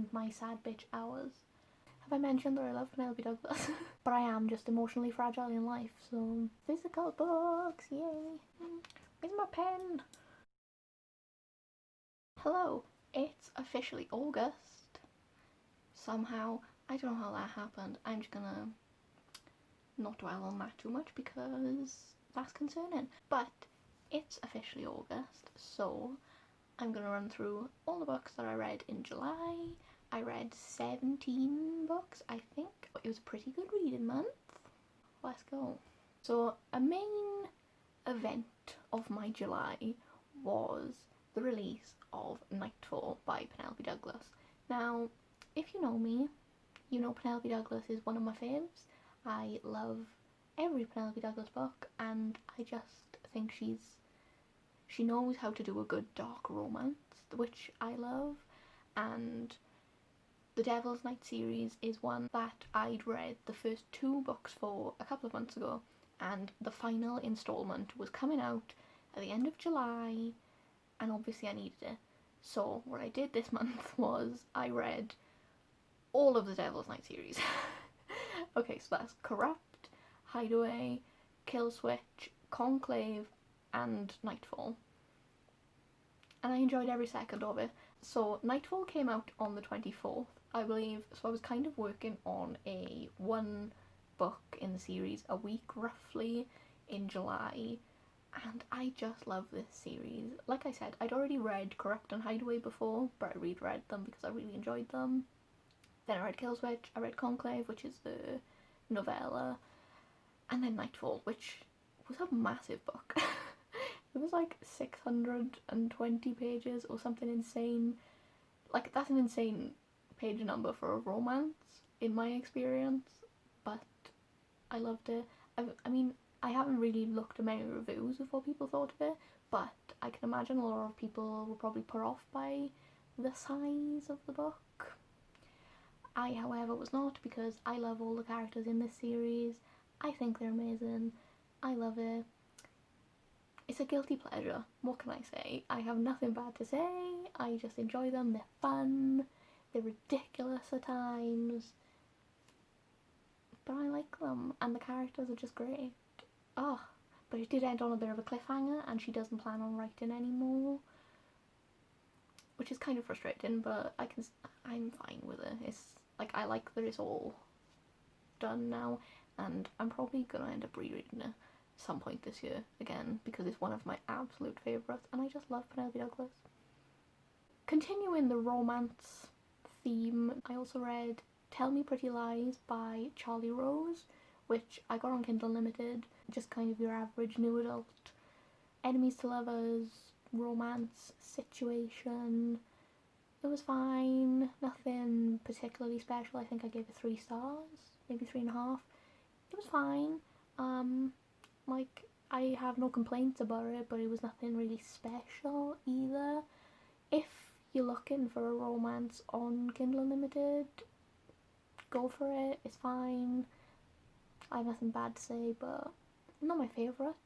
and my sad bitch hours. Have I mentioned that I love Penelope Douglas? But I am just emotionally fragile in life, so physical books, yay. Where's my pen? Hello, it's officially August. Somehow, I don't know how that happened. I'm just gonna not dwell on that too much because that's concerning. But it's officially August, so I'm gonna run through all the books that I read in July. I read 17 books, I think. It was a pretty good reading month. Let's go. So a main event of my July was the release of Nightfall by Penelope Douglas. Now, if you know me, you know Penelope Douglas is one of my faves. I love every Penelope Douglas book, and I just think she knows how to do a good dark romance, which I love. And the Devil's Night series is one that I'd read the first 2 books for a couple of months ago, and the final instalment was coming out at the end of July, and obviously I needed it. So what I did this month was I read all of the Devil's Night series. Okay, so that's Corrupt, Hideaway, Killswitch, Conclave, and Nightfall. And I enjoyed every second of it. So Nightfall came out on the 24th, I believe, so I was kind of working on a 1 book in the series a week roughly in July, and I just love this series. Like I said, I'd already read Corrupt and Hideaway before, but I reread them because I really enjoyed them. Then I read Killswitch, I read Conclave, which is the novella, and then Nightfall, which was a massive book. It was like 620 pages or something insane. Like, that's an insane page number for a romance, in my experience, but I loved it. I mean, I haven't really looked at many reviews of what people thought of it, but I can imagine a lot of people were probably put off by the size of the book. I, however, was not, because I love all the characters in this series. I think they're amazing. I love it. It's a guilty pleasure. What can I say? I have nothing bad to say. I just enjoy them. They're fun. They're ridiculous at times. But I like them. And the characters are just great. Oh, but it did end on a bit of a cliffhanger, and she doesn't plan on writing anymore. Which is kind of frustrating, but I'm fine with it. It's like, I like that it's all done now, and I'm probably gonna end up rereading it some point this year again, because it's one of my absolute favourites, and I just love Penelope Douglas. Continuing the romance theme, I also read Tell Me Pretty Lies by Charlie Rose, which I got on Kindle Unlimited. Just kind of your average new adult enemies to lovers romance situation. It was fine, nothing particularly special. I think I gave it 3 stars, maybe 3.5. It was fine. Like, I have no complaints about it, but it was nothing really special either. If you're looking for a romance on Kindle Unlimited, go for it. It's fine. I have nothing bad to say, but not my favourite.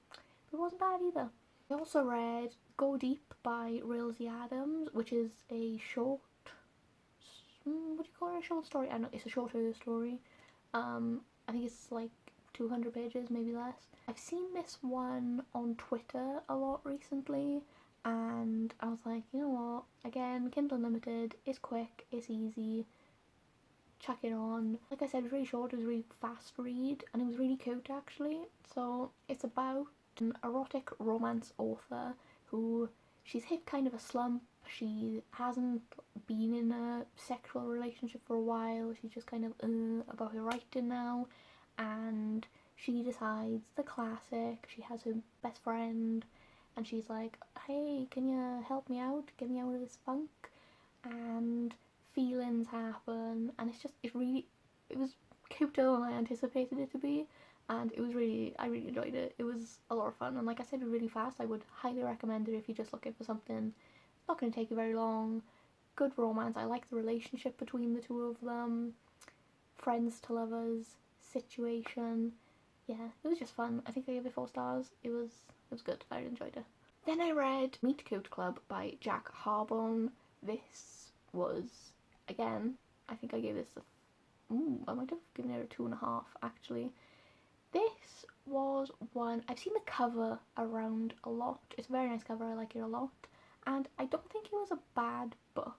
But it wasn't bad either. I also read Go Deep by Rilsey Adams, which is a short, what do you call it, a short story? I don't know, it's a shorter story. I think it's like 200 pages, maybe less. I've seen this one on Twitter a lot recently, and I was like, you know what, again, Kindle Unlimited, it's quick, it's easy, chuck it on. Like I said, it was really short, it was a really fast read, and it was really cute actually. So it's about an erotic romance author who, she's hit kind of a slump. She hasn't been in a sexual relationship for a while. She's just kind of about her writing now, and she decides the classic. She has her best friend, and she's like, hey, can you help me out, get me out of this funk? And feelings happen, and it was cuter than I anticipated it to be, and I really enjoyed it. It was a lot of fun, and like I said, it was really fast. I would highly recommend it if you're just looking for something not going to take you very long. Good romance. I like the relationship between the two of them, friends to lovers situation. Yeah, it was just fun. I think I gave it 4 stars. It was good. I enjoyed it. Then I read Meet Cute Club by Jack Harbaugh. This was, again, I think I gave this I might have given it a 2.5 actually. This was one, I've seen the cover around a lot. It's a very nice cover, I like it a lot. And I don't think it was a bad book.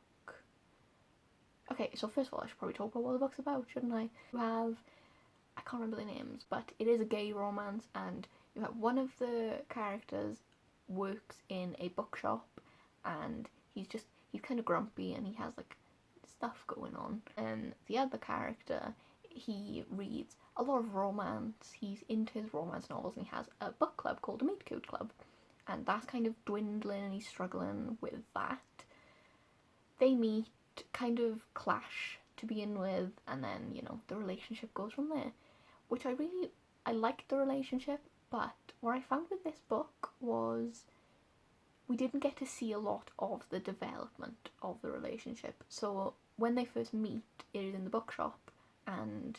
Okay, so first of all, I should probably talk about what the book's about, shouldn't I? You have, I can't remember the names, but it is a gay romance, and you have one of the characters works in a bookshop, and he's kind of grumpy, and he has like stuff going on. And the other character, he reads a lot of romance, he's into his romance novels, and he has a book club called a Meet Cute Club, and that's kind of dwindling, and he's struggling with that. They meet, kind of clash to begin with, and then, you know, the relationship goes from there, which I liked the relationship, but what I found with this book was we didn't get to see a lot of the development of the relationship. So when they first meet, it is in the bookshop, and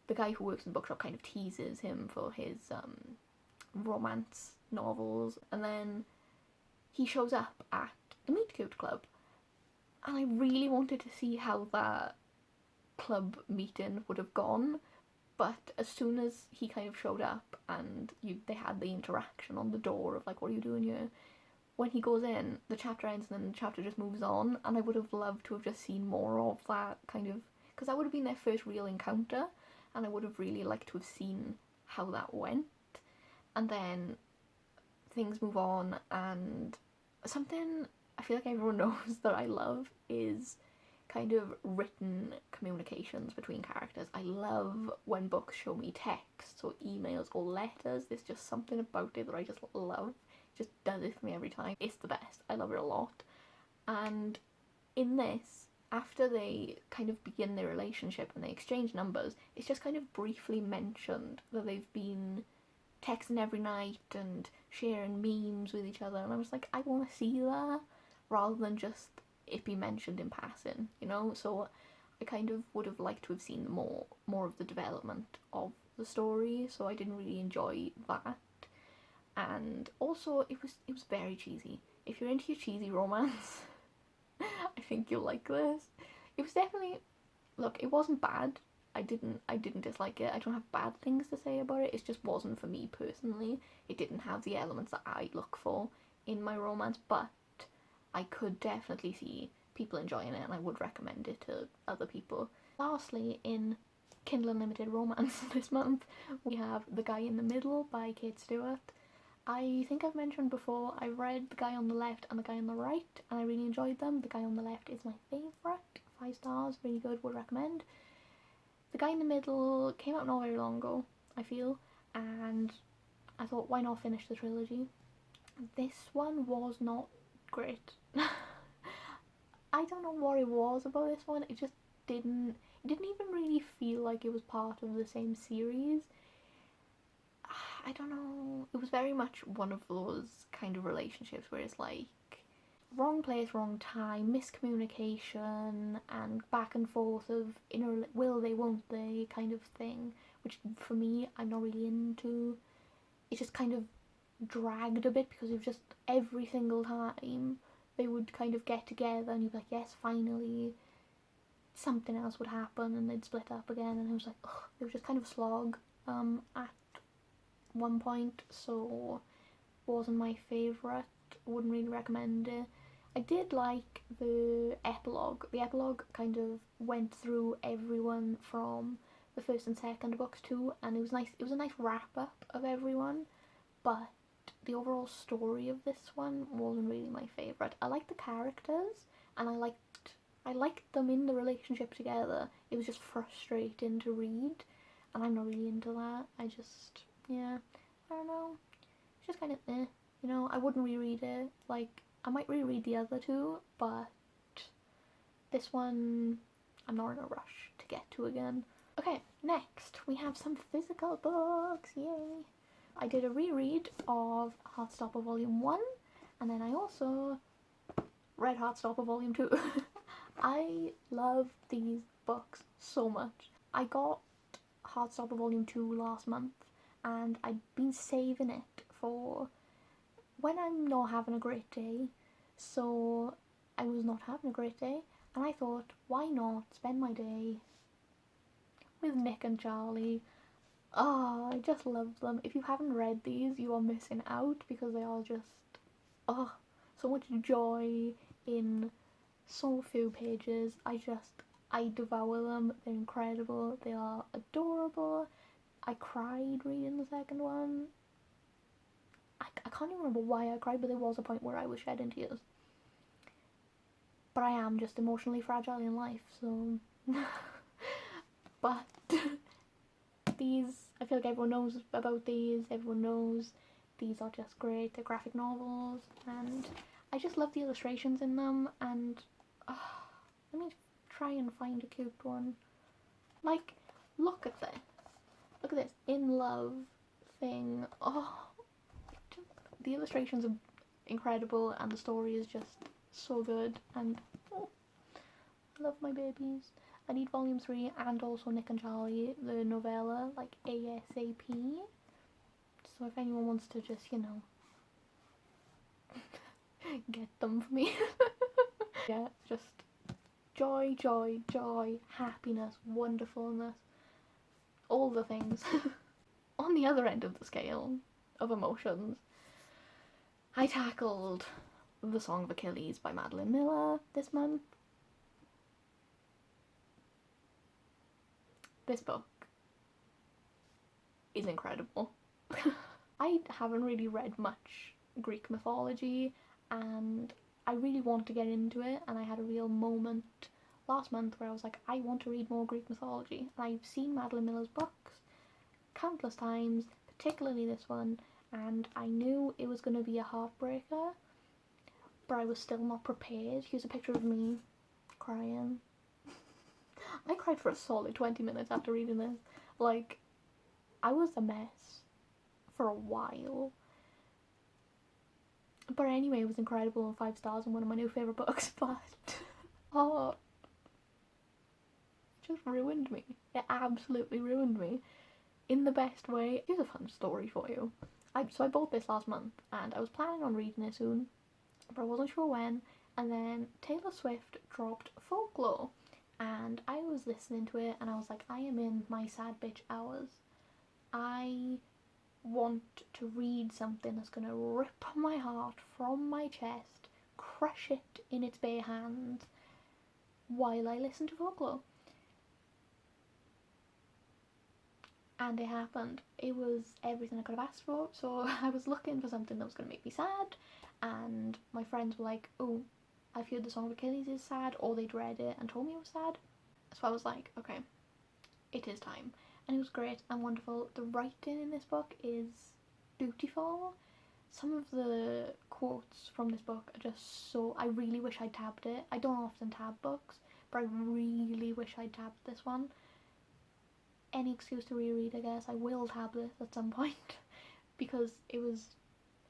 the guy who works in the bookshop kind of teases him for his romance novels, and then he shows up at the Meet Cute Club, and I really wanted to see how that club meeting would have gone, but as soon as he kind of showed up and they had the interaction on the door of like, what are you doing here? When he goes in, the chapter ends and then the chapter just moves on, and I would have loved to have just seen more of that kind of, because that would have been their first real encounter, and I would have really liked to have seen how that went. And then things move on, and something I feel like everyone knows that I love is kind of written communications between characters. I love when books show me texts or emails or letters. There's just something about it that I just love. It just does it for me every time. It's the best. I love it a lot. And in this, after they kind of begin their relationship and they exchange numbers, it's just kind of briefly mentioned that they've been texting every night and sharing memes with each other, and I was like, I want to see that rather than just it be mentioned in passing, you know? So I kind of would have liked to have seen more of the development of the story, so I didn't really enjoy that. And also it was very cheesy. If you're into your cheesy romance, I think you'll like this. It was definitely, look, it wasn't bad. I didn't dislike it. I don't have bad things to say about it. It just wasn't for me personally. It didn't have the elements that I look for in my romance, but I could definitely see people enjoying it, and I would recommend it to other people. Lastly, in Kindle Unlimited Romance this month, we have The Guy in the Middle by Kate Stewart. I think I've mentioned before, I read The Guy on the Left and The Guy on the Right, and I really enjoyed them. The Guy on the Left is my favourite. 5 stars, really good, would recommend. The Guy in the Middle came out not very long ago, I feel, and I thought, why not finish the trilogy? This one was not great. I don't know what it was about this one. It just didn't even really feel like it was part of the same series. I don't know. It was very much one of those kind of relationships where it's like wrong place, wrong time, miscommunication, and back and forth of will they, won't they kind of thing, which for me, I'm not really into. It just kind of dragged a bit because it was just every single time they would kind of get together and you'd be like, yes, finally, something else would happen, and they'd split up again, and it was like, ugh, it was just kind of a slog at one point, so wasn't my favourite. Wouldn't really recommend it. I did like the epilogue. The epilogue kind of went through everyone from the first and second books too, and it was nice. It was a nice wrap up of everyone, but the overall story of this one wasn't really my favourite. I liked the characters, and I liked them in the relationship together. It was just frustrating to read, and I'm not really into that. I don't know. It's just kind of you know, I wouldn't reread it. Like, I might reread the other two, but this one I'm not in a rush to get to again. Okay, next we have some physical books, yay! I did a reread of Heartstopper Volume 1, and then I also read Heartstopper Volume 2. I love these books so much. I got Heartstopper Volume 2 last month, and I'd been saving it for when I'm not having a great day, so I was not having a great day, and I thought, why not spend my day with Nick and Charlie. Oh, I just love them. If you haven't read these, you are missing out because they are just, oh, so much joy in so few pages. I devour them. They're incredible. They are adorable. I cried reading the second one. I can't even remember why I cried, but there was a point where I was shedding tears. But I am just emotionally fragile in life, so... But these, I feel like everyone knows about these. Everyone knows these are just great. They're graphic novels, and I just love the illustrations in them. And let me try and find a cute one. Like, look at this. Look at this in love thing. Oh, the illustrations are incredible, and the story is just so good. And oh, I love my babies. I need volume 3 and also Nick and Charlie, the novella, like ASAP. So if anyone wants to just, you know, get them for me. Yeah, just joy, joy, joy, happiness, wonderfulness, all the things. On the other end of the scale of emotions, I tackled The Song of Achilles by Madeline Miller this month. This book is incredible. I haven't really read much Greek mythology, and I really want to get into it, and I had a real moment last month where I was like, I want to read more Greek mythology. And I've seen Madeline Miller's books countless times, particularly this one, and I knew it was going to be a heartbreaker, but I was still not prepared. Here's a picture of me crying. I cried for a solid 20 minutes after reading this. Like, I was a mess for a while. But anyway, it was incredible, 5 stars and one of my new favourite books, but oh, it just ruined me. It absolutely ruined me. In the best way. Here's a fun story for you. So I bought this last month, and I was planning on reading it soon, but I wasn't sure when, and then Taylor Swift dropped Folklore. And I was listening to it, and I was like, I am in my sad bitch hours. I want to read something that's going to rip my heart from my chest, crush it in its bare hands, while I listen to Folklore. And it happened. It was everything I could have asked for. So I was looking for something that was going to make me sad, and my friends were like, oh, I've heard The Song of Achilles is sad, or they'd read it and told me it was sad. So I was like, okay, it is time. And it was great and wonderful. The writing in this book is beautiful. Some of the quotes from this book are just so... I really wish I'd tabbed it. I don't often tab books, but I really wish I'd tabbed this one. Any excuse to reread, I guess. I will tab this at some point, because it was...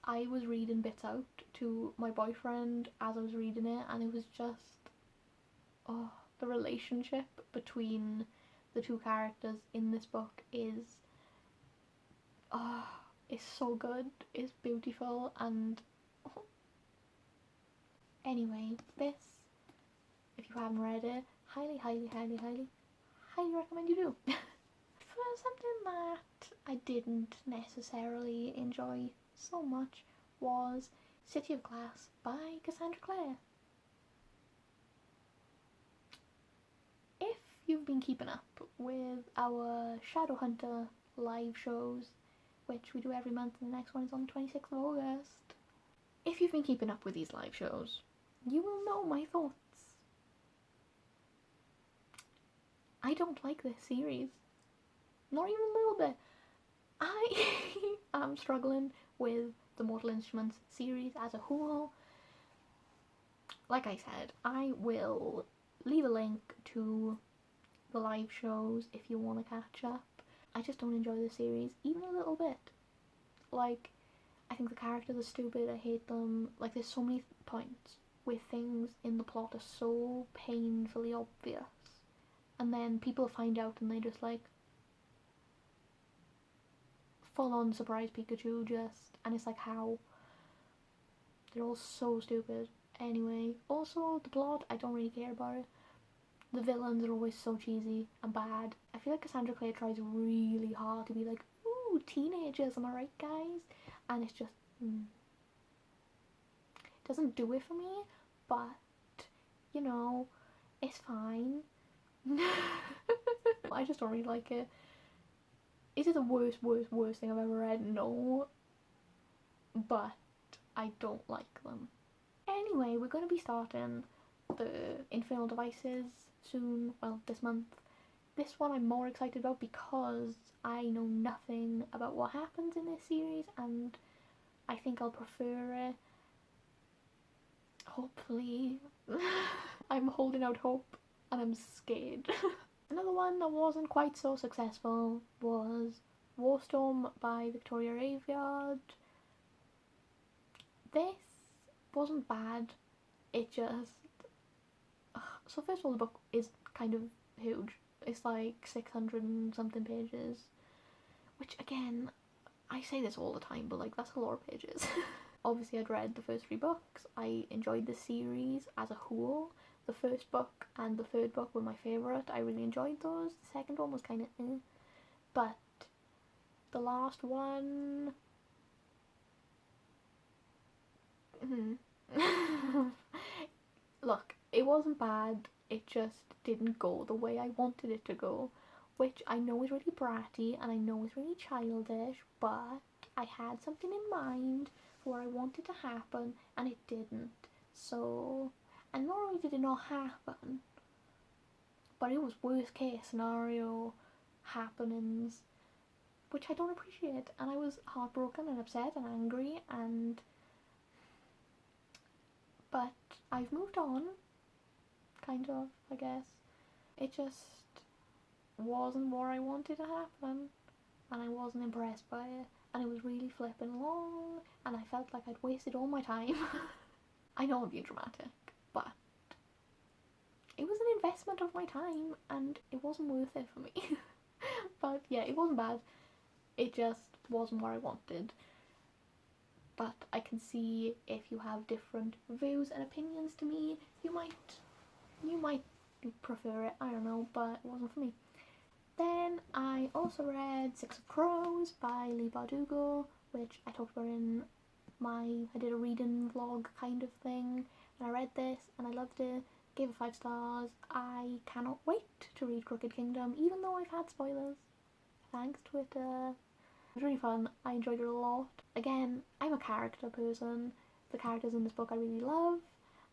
I was reading bits out to my boyfriend as I was reading it, and it was just, oh, the relationship between the two characters in this book is, oh, it's so good, it's beautiful, and oh. Anyway, this, if you haven't read it, highly, highly, highly, highly, highly recommend you do. For something that I didn't necessarily enjoy so much was City of Glass by Cassandra Clare. If you've been keeping up with our Shadowhunter live shows, which we do every month, and the next one is on the 26th of August. If you've been keeping up with these live shows, you will know my thoughts. I don't like this series. Not even a little bit. I am struggling with the Mortal Instruments series as a whole. Like I said, I will leave a link to the live shows if you want to catch up. I just don't enjoy the series even a little bit. Like, I think the characters are stupid, I hate them. Like, there's so many points where things in the plot are so painfully obvious, and then people find out and they just like full on surprise Pikachu just, and it's like, how? They're all so stupid. Anyway, also the plot, I don't really care about it. The villains are always so cheesy and bad. I feel like Cassandra Clare tries really hard to be like, ooh, teenagers, am I right, guys? And it's just, doesn't do it for me, but, you know, it's fine. I just don't really like it. Is it the worst thing I've ever read? No. But I don't like them. Anyway, we're going to be starting the Infernal Devices soon, well, this month. This one I'm more excited about because I know nothing about what happens in this series and I think I'll prefer it. Hopefully. I'm holding out hope and I'm scared. Another one that wasn't quite so successful was Warstorm by Victoria Aveyard. This wasn't bad, it just... So first of all, the book is kind of huge. It's like 600 and something pages, which again, I say this all the time, but like that's a lot of pages. Obviously I'd read the first 3 books, I enjoyed the series as a whole. The first book and the third book were my favourite, I really enjoyed those. The second one was kind of but the last one... Look, it wasn't bad, it just didn't go the way I wanted it to go, which I know is really bratty and I know is really childish, but I had something in mind for what I wanted to happen and it didn't. So, and not only did it not happen, but it was worst case scenario happenings, which I don't appreciate, and I was heartbroken and upset and angry, and but I've moved on, kind of, I guess. It just wasn't what I wanted to happen, and I wasn't impressed by it, and it was really flipping long, and I felt like I'd wasted all my time. I know I'm being dramatic, but it was an investment of my time, and it wasn't worth it for me. But yeah, it wasn't bad, it just wasn't what I wanted. But I can see if you have different views and opinions to me, you might prefer it, I don't know, but it wasn't for me. Then I also read Six of Crows by Leigh Bardugo, which I talked about in I did a reading vlog kind of thing, and I read this and I loved it, gave it 5 stars. I cannot wait to read Crooked Kingdom, even though I've had spoilers. Thanks, Twitter. It was really fun, I enjoyed it a lot. Again, I'm a character person. The characters in this book I really love.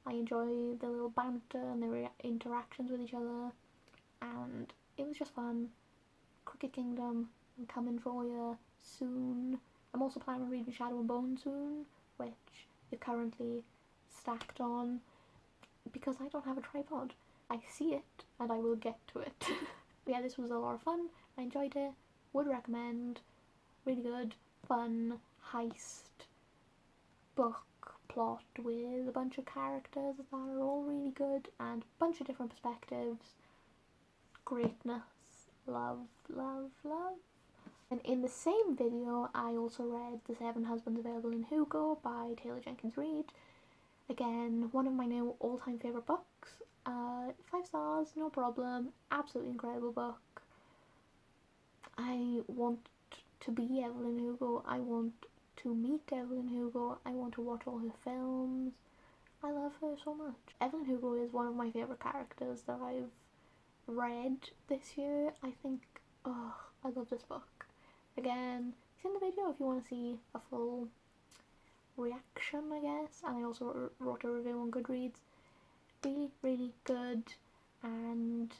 I enjoy the little banter and their interactions with each other, and it was just fun. Crooked Kingdom, I'm coming for you soon. I'm also planning on reading Shadow and Bone soon, which is currently stacked on, because I don't have a tripod. I see it, and I will get to it. But yeah, this was a lot of fun, I enjoyed it, would recommend. Really good, fun, heist book plot with a bunch of characters that are all really good and a bunch of different perspectives. Greatness. Love, love, love. And in the same video I also read The 7 Husbands Available in Hugo by Taylor Jenkins Reid. Again, one of my new all-time favourite books. 5 stars, no problem. Absolutely incredible book. I want to be Evelyn Hugo. I want to meet Evelyn Hugo. I want to watch all her films. I love her so much. Evelyn Hugo is one of my favourite characters that I've read this year. I think, oh, I love this book. Again, it's in the video if you want to see a full reaction, I guess. And I also wrote a review on Goodreads. Really, really good. And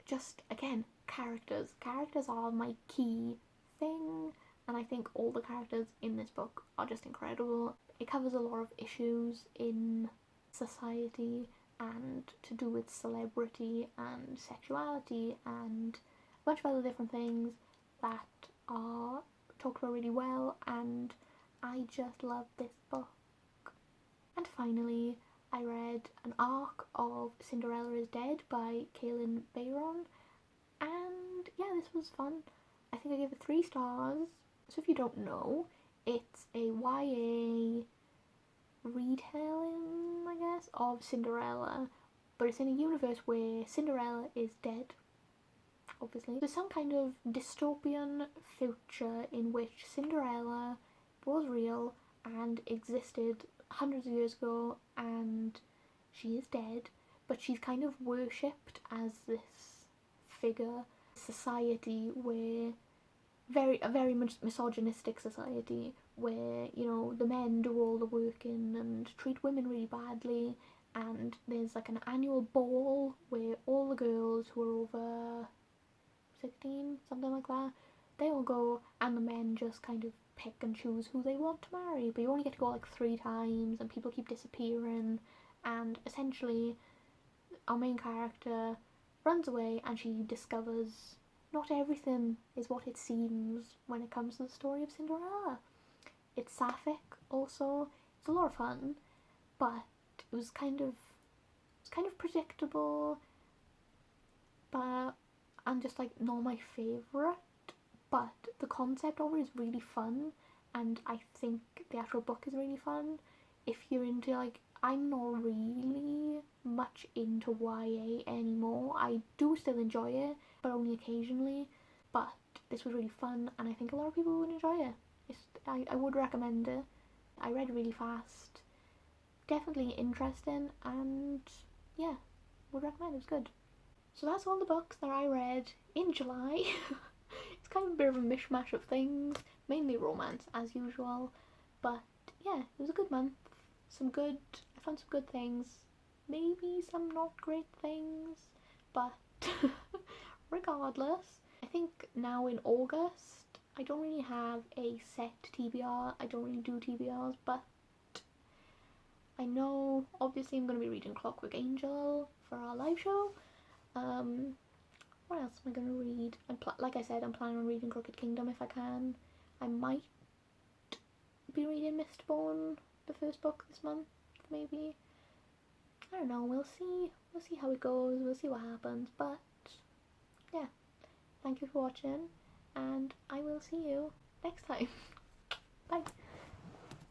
just, again, characters. Characters are my key thing, and I think all the characters in this book are just incredible. It covers a lot of issues in society and to do with celebrity and sexuality and a bunch of other different things that are talked about really well, and I just love this book. And finally, I read An Arc of Cinderella is Dead by Kaylin Bayron, and yeah, this was fun. I think I gave it 3 stars. So if you don't know, it's a YA retelling, I guess, of Cinderella, but it's in a universe where Cinderella is dead, obviously. There's some kind of dystopian future in which Cinderella was real and existed hundreds of years ago, and she is dead, but she's kind of worshipped as this figure. Society where a very misogynistic society where, you know, the men do all the working and treat women really badly, and there's like an annual ball where all the girls who are over 16, something like that, they all go, and the men just kind of pick and choose who they want to marry, but you only get to go like 3 times, and people keep disappearing, and essentially our main character runs away and she discovers not everything is what it seems when it comes to the story of Cinderella. It's sapphic also. It's a lot of fun, but it was kind of predictable, but and just like not my favourite. But the concept of it is really fun, and I think the actual book is really fun. If you're into, like, I'm not really much into YA anymore. I do still enjoy it, but only occasionally. But this was really fun, and I think a lot of people would enjoy it. I would recommend it. I read really fast. Definitely interesting, and yeah, would recommend it. It was good. So that's all the books that I read in July. It's kind of a bit of a mishmash of things, mainly romance as usual. But yeah, it was a good month. I found some good things. Maybe some not great things, but regardless, I think now in August, I don't really have a set TBR. I don't really do TBRs, but I know obviously I'm going to be reading Clockwork Angel for our live show. What else am I going to read? Like I said, I'm planning on reading Crooked Kingdom if I can. I might be reading Mistborn, the first book this month, maybe. I don't know, we'll see. We'll see how it goes, we'll see what happens, but yeah. Thank you for watching, and I will see you next time. Bye.